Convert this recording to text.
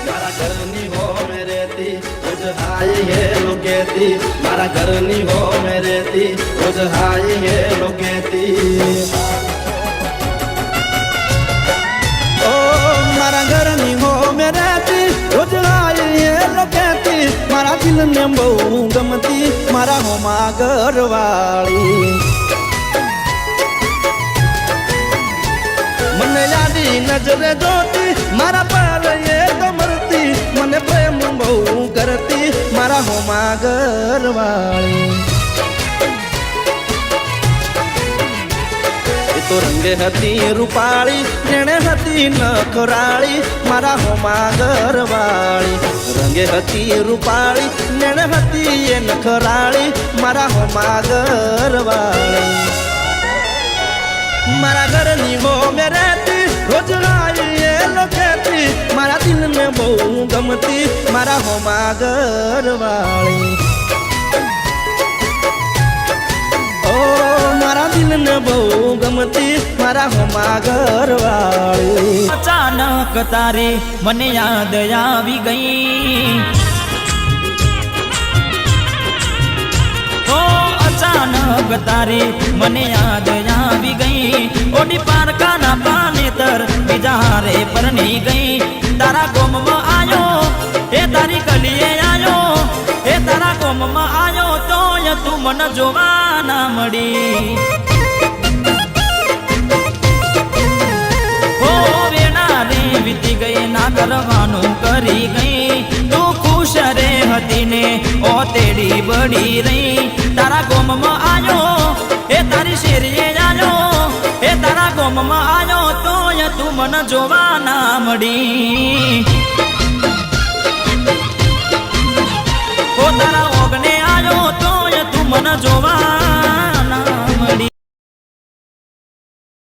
મારા ઘરની હો મે રહેતી રોજ હાય હે લોકેતી મારા ઘરની હો મે રહેતી રોજ હાય હે લોકેતી ઓ મારા ઘરની હો મે રહેતી રોજ હાય હે લોકેતી મારા દિલને બહુ ગમતી મારા હોમાં ઘરવાળી મને યાદી નજરે જોતી મારા પર એ કમરતી મને પ્રેમ બહુ કરતી મારા હોમાં ઘરવાળી એ તો રંગે હતી રૂપાળી જેણે હતી નખરાળી મારા હોમાં ઘરવાળી રંગે હતી રૂપાળી જેણે હતી એ નખરાળી મારા હોમાં ઘરવાળી મારા ઘરની હો મે રહેતી રોજ લાઈ લોકેતી મારા દિલને બહુ ગમતી મારા હોમાં ઘરવાળી ઓ મારા દિલને બહુ ગમતી મારા હોમાં ઘરવાળી અચાનક તારી મને યાદ આવી ગઈ અચાનક તારી મને યાદ આવી ગઈ ઓડી પારકાના પાનેતર બીજા રે પરણી ગઈ તારા ગોમમાં આયો એ તારી ગલીએ આયો એ તારા ગોમમાં આયો તોય તું મને જોવા ના મળી હો વેણા રે વીતી ગઈ ના કરવાનું કરી ગઈ તું ખુશ રે હતી ને ઓ તેડી બળી રહી તારા ગોમમાં આયો એ તારી શેરીએ આયો એ તારા ગોમમાં આયો તોય તું મને જોવા ના મળી